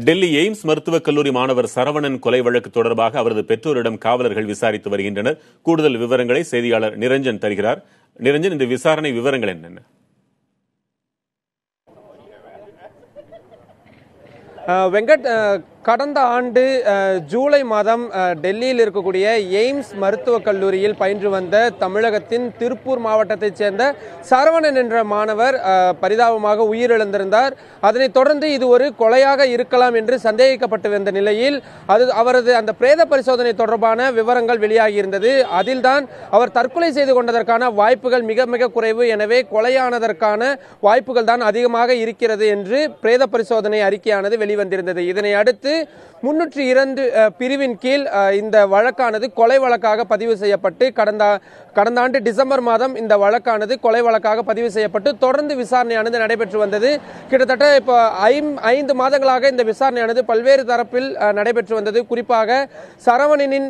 Delhi AIIMS மருத்துவக் கல்லூரி மாணவர் சரவணன் கொலை வழக்கு தொடர்பாக அவரது பெற்றோரிடம் காவலர்கள் விசாரித்து வருகின்றனர். கூடுதல் விவரங்களை செய்தியாளர் நிரஞ்சன் தருகிறார். நிரஞ்சன், இந்த விசாரணை விவரங்கள் என்னென்ன? வெங்கட், கடந்த ஆண்டு ஜூலை மாதம் டெல்லியில் இருக்கக்கூடிய எய்ம்ஸ் மருத்துவக் கல்லூரியில் பயின்று வந்த தமிழகத்தின் திருப்பூர் மாவட்டத்தைச் சேர்ந்த சரவணன் என்ற மாணவர் பரிதாபமாக உயிரிழந்திருந்தார். அதனைத் தொடர்ந்து இது ஒரு கொலையாக இருக்கலாம் என்று சந்தேகிக்கப்பட்டு வந்த நிலையில் அவரது அந்த பிரேத பரிசோதனை தொடர்பான விவரங்கள் வெளியாகியிருந்தது. அதில்தான் அவர் தற்கொலை செய்து கொண்டதற்கான வாய்ப்புகள் மிக மிக குறைவு, எனவே கொலையானதற்கான வாய்ப்புகள் தான் அதிகமாக இருக்கிறது என்று பிரேத பரிசோதனை அறிக்கையானது வெளிவந்திருந்தது. இதனை அடுத்து 302 பிரிவின் கீழ் இந்த வழக்கானது கொலை வழக்காக பதிவு செய்யப்பட்டு கடந்த ஆண்டு டிசம்பர் மாதம் இந்த வழக்கானது கொலை வழக்காக பதிவு செய்யப்பட்டு தொடர்ந்து விசாரணையானது நடைபெற்று வந்தது. கிட்டத்தட்ட இப்போ 5 மாதங்களாக இந்த விசாரணையானது பல்வேறு தரப்பில் நடைபெற்று வந்தது. குறிப்பாக சரவணனின்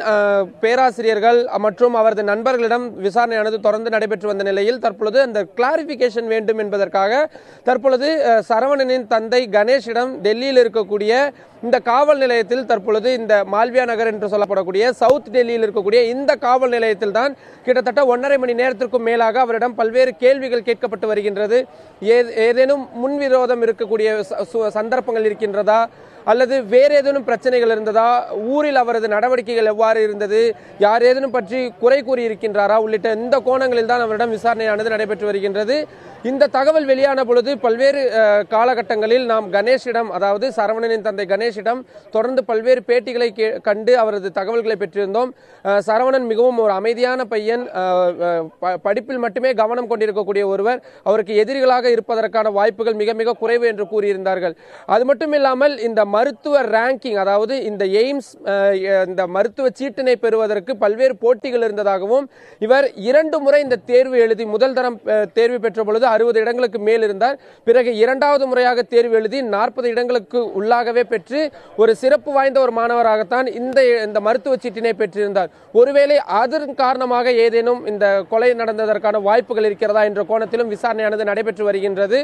பேராசிரியர்கள் மற்றும் அவரது நண்பர்களிடம் விசாரணையானது தொடர்ந்து நடைபெற்று வந்த நிலையில் தற்பொழுது அந்த கிளாரிபிகேஷன் வேண்டும் என்பதற்காக தற்பொழுது சரவணனின் தந்தை கணேஷிடம் டெல்லியில் இருக்கக்கூடிய இந்த காவல் நிலையத்தில் தற்பொழுது இந்த மால்வியா நகர் என்று சொல்லப்படக்கூடிய சவுத் டெல்லியில் இருக்கக்கூடிய இந்த காவல் நிலையத்தில் தான் கிட்டத்தட்ட 1.5 மணி நேரத்திற்கும் மேலாக அவரிடம் பல்வேறு கேள்விகள் கேட்கப்பட்டு வருகின்றது. ஏதேனும் முன்விரோதம் இருக்கக்கூடிய சந்தர்ப்பங்கள் இருக்கின்றதா, அல்லது வேறு ஏதேனும் பிரச்சனைகள் இருந்ததா, ஊரில் அவரது நடவடிக்கைகள் எவ்வாறு இருந்தது, யார் ஏதேனும் பற்றி குறை கூறி இருக்கின்றாரா உள்ளிட்ட இந்த கோணங்களில் தான் அவரிடம் விசாரணையானது நடைபெற்று வருகின்றது. இந்த தகவல் வெளியான பொழுது பல்வேறு காலகட்டங்களில் நாம் கணேஷிடம், அதாவது சரவணனின் தந்தை கணேஷிடம் தொடர்ந்து பல்வேறு பேட்டிகளை கண்டு அவரது தகவல்களை பெற்றிருந்தோம். சரவணன் மிகவும் ஒரு அமைதியான பையன், படிப்பில் மட்டுமே கவனம் கொண்டிருக்கக்கூடிய ஒருவர், அவருக்கு எதிரிகளாக இருப்பதற்கான வாய்ப்புகள் மிக மிக குறைவு என்று கூறியிருந்தார்கள். அது மட்டும் இல்லாமல் இந்த மருத்துவ ரேங்கிங், அதாவது இந்த எய்ம்ஸ் இந்த மருத்துவ சீட்டினை பெறுவதற்கு பல்வேறு போட்டிகள் இருந்ததாகவும், இவர் 2 முறை இந்த தேர்வு எழுதி முதல் தரம் தேர்வு பெற்ற பொழுது 60 இடங்களுக்கு மேல் இருந்தார். பிறகு 2வது முறையாக தேர்வு எழுதி 40 இடங்களுக்கு உள்ளாகவே பெற்று ஒரு சிறப்பு வாய்ந்த ஒரு மாணவராகத்தான் இந்த மருத்துவ சீட்டினை பெற்றிருந்தார். ஒருவேளை அதன் காரணமாக ஏதேனும் இந்த கொலை நடந்ததற்கான வாய்ப்புகள் இருக்கிறதா என்ற கோணத்திலும் விசாரணையானது நடைபெற்று வருகின்றது.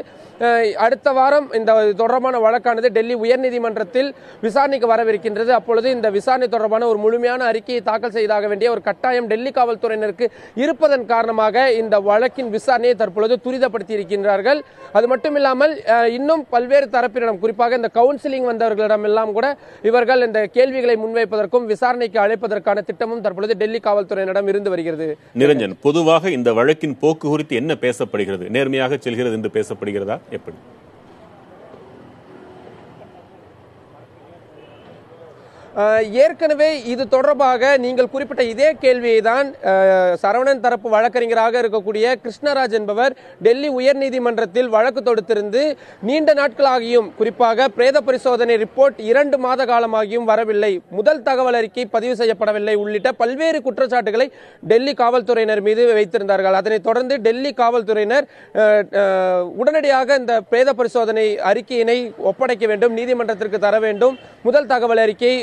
அடுத்த வாரம் இந்த தொடர்பான வழக்கானது டெல்லி உயர்நீதிமன்றத்தில் விசாரணைக்கு வரவிருக்கின்றது. அப்பொழுது இந்த விசாரணை தொடர்பான ஒரு முழுமையான அறிக்கையை தாக்கல் செய்தாக வேண்டிய ஒரு கட்டாயம் டெல்லி காவல்துறையினருக்கு இருப்பதன் காரணமாக இந்த வழக்கின் விசாரணையை தற்பொழுது துரிதப்படுத்தி இருக்கின்றார்கள். அது மட்டும் இல்லாமல் இன்னும் பல்வேறு தரப்பினரிடம், குறிப்பாக இந்த கவுன்சிலிங் வந்தவர்களிடம் எல்லாம் கூட இவர்கள் இந்த கேள்விகளை முன்வைப்பதற்கும் விசாரணைக்கு அழைப்பதற்கான திட்டமும் தற்பொழுது டெல்லி காவல்துறையினரிடம் இருந்து வருகிறது. நிரஞ்சன், பொதுவாக இந்த வழக்கின் போக்கு குறித்து என்ன பேசப்படுகிறது? நேர்மையாக செல்கிறது என்று பேசப்படுகிறதா? எப்படி? ஏற்கனவே இது தொடர்பாக நீங்கள் குறிப்பிட்ட இதே கேள்வியை தான் சரவணன் தரப்பு வழக்கறிஞராக இருக்கக்கூடிய கிருஷ்ணராஜ் என்பவர் டெல்லி உயர்நீதிமன்றத்தில் வழக்கு தொடுத்திருந்து நீண்ட நாட்களாகியும், குறிப்பாக பிரேத பரிசோதனை ரிப்போர்ட் 2 மாத காலமாகியும் வரவில்லை, முதல் தகவல் அறிக்கை பதிவு செய்யப்படவில்லை உள்ளிட்ட பல்வேறு குற்றச்சாட்டுகளை டெல்லி காவல்துறையினர் மீது வைத்திருந்தார்கள். அதனைத் தொடர்ந்து டெல்லி காவல்துறையினர் உடனடியாக இந்த பிரேத பரிசோதனை அறிக்கையினை ஒப்படைக்க வேண்டும், நீதிமன்றத்திற்கு தர வேண்டும், முதல் தகவல் அறிக்கை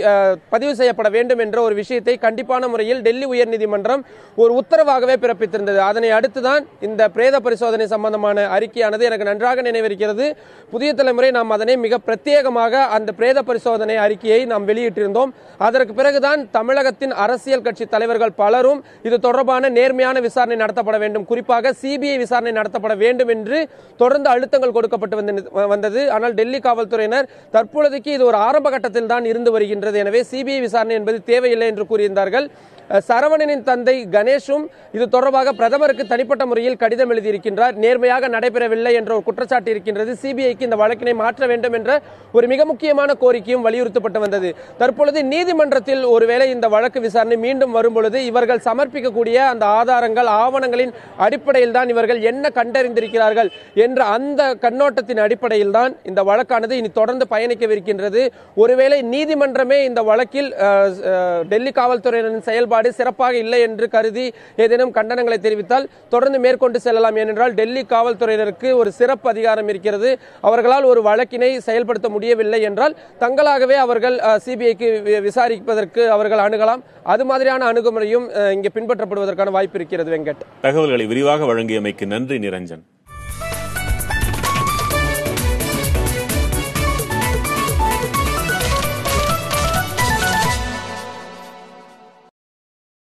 பதிவு செய்யப்பட வேண்டும் என்ற ஒரு விஷயத்தை கண்டிப்பான முறையில் டெல்லி உயர்நீதிமன்றம் ஒரு உத்தரவாகவே பிறப்பித்திருந்தது. அதனை அடுத்துதான் இந்த பிரேத பரிசோதனை சம்பந்தமான அறிக்கையானது எனக்கு நன்றாக நினைவிருக்கிறது. புதிய தலைமுறை நாம் அதனை மிக பிரத்யேகமாக அந்த பிரேத பரிசோதனை அறிக்கையை நாம் வெளியிட்டிருந்தோம். அதற்கு பிறகுதான் தமிழகத்தின் அரசியல் கட்சி தலைவர்கள் பலரும் இது தொடர்பான நேர்மையான விசாரணை நடத்தப்பட வேண்டும், குறிப்பாக சிபிஐ விசாரணை நடத்தப்பட வேண்டும் என்று தொடர்ந்து அழுத்தங்கள் கொடுக்கப்பட்டு வந்தது. ஆனால் டெல்லி காவல்துறையினர் தற்பொழுதைக்கு இது ஒரு ஆரம்ப கட்டத்தில் தான் இருந்து வருகின்றது, எனவே சிபிஐ விசாரணை என்பது தேவையில்லை என்று கூறியிருந்தார்கள். சரவணனின் தந்தை கணேஷும் இது தொடர்பாக பிரதமருக்கு தனிப்பட்ட முறையில் கடிதம் எழுதியிருக்கின்றார். நேர்மையாக நடைபெறவில்லை என்ற ஒரு குற்றச்சாட்டு இருக்கின்றது. சிபிஐக்கு இந்த வழக்கினை மாற்ற வேண்டும் என்ற ஒரு மிக முக்கியமான கோரிக்கையும் வலியுறுத்தப்பட்டு வந்தது. தற்பொழுது நீதிமன்றத்தில் ஒருவேளை இந்த வழக்கு விசாரணை மீண்டும் வரும்பொழுது இவர்கள் சமர்ப்பிக்கக்கூடிய அந்த ஆதாரங்கள், ஆவணங்களின் அடிப்படையில் தான் இவர்கள் என்ன கண்டறிந்திருக்கிறார்கள் என்ற அந்த கண்ணோட்டத்தின் அடிப்படையில் தான் இந்த வழக்கானது இனி தொடர்ந்து பயணிக்கவிருக்கின்றது. ஒருவேளை நீதிமன்றமே இந்த வழக்கில் டெல்லி காவல்துறையினரின் செயல்பாடு சிறப்பாக இல்லை என்று கருதி ஏதேனும் கண்டனங்களை தெரிவித்தால் தொடர்ந்து மேற்கொண்டு செல்லலாம். ஏனென்றால் டெல்லி காவல்துறையினருக்கு ஒரு சிறப்பு அதிகாரம் இருக்கிறது. அவர்களால் ஒரு வழக்கினை செயல்படுத்த முடியவில்லை என்றால் தங்களாகவே அவர்கள் சிபிஐக்கு விசாரிப்பதற்கு அவர்கள் அணுகலாம். அது மாதிரியான அணுகுமுறையும் இங்கே பின்பற்றப்படுவதற்கான வாய்ப்பு இருக்கிறது. வெங்கட், தகவல்களை விரிவாக வழங்கியமைக்கு நன்றி நிரஞ்சன்.